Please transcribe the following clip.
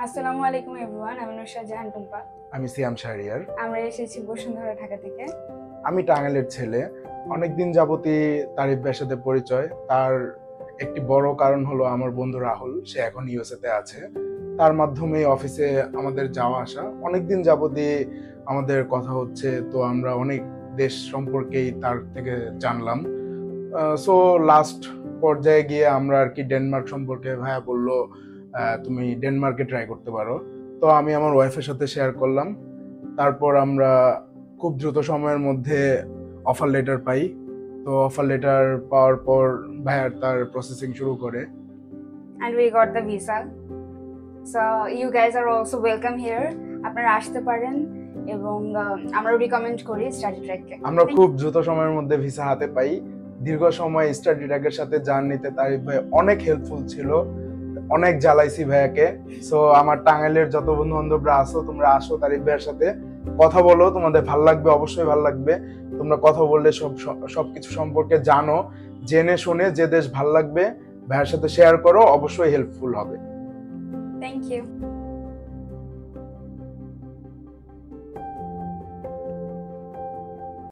আসসালামু আলাইকুম এভরিওয়ান, আমি নুসরাত জাহান টুম্পা। আমি সিয়াম শাহরিয়ার। আমরা এসেছি বসুন্ধরা, ঢাকা থেকে। আমি টাঙ্গাইলের ছেলে। অনেকদিন যাবতই তারিফ ভাইয়ের সাথে পরিচয়। তার একটি বড় কারণ হলো আমার বন্ধু রাহুল, সে এখন ইউএসএ তে আছে। তার মাধ্যমে অফিসে আমাদের যাওয়া আসা, অনেকদিন যাবতই আমাদের কথা হচ্ছে, তো আমরা অনেক দেশ সম্পর্কেই তার থেকে জানলাম। সো লাস্ট পর্যায়ে গিয়ে আমরা আর কি ডেনমার্ক সম্পর্কে ভাইয়া বললো তুমি ডেনমার্কে ট্রাই করতে পারো। তো আমি আমার ওয়াইফের সাথে শেয়ার করলাম। তারপর আমরা খুব দ্রুত সময়ের মধ্যে অফার লেটার পাই। তো অফার লেটার পাওয়ার পর ভাইয়ার তার প্রসেসিং শুরু করে। And we got the visa. So you guys are also welcome here. আপনারা আসতে পারেন এবং আমরা রিকমেন্ড করি স্টাডি ট্র্যাককে। আমরা খুব দ্রুত সময়ের মধ্যে ভিসা হাতে পাই। দীর্ঘ সময় স্টাডি ট্র্যাকের সাথে জার্নিতে তারিফ ভাই অনেক হেল্পফুল ছিল। অনেক জ্বালাইছি ভাইয়াকে। সো আমার টাঙ্গাইলের যত বন্ধু বান্ধবরা আসো, তোমরা আসো তারিফ ভাইয়ের সাথে কথা বলো, তোমাদের ভালো লাগবে, অবশ্যই ভালো লাগবে। তোমরা কথা বললে সবকিছু সম্পর্কে জানো, জেনে শুনে যে দেশ ভালো লাগবে ভাইয়ের সাথে শেয়ার করো, অবশ্যই হেল্পফুল হবে। Thank you.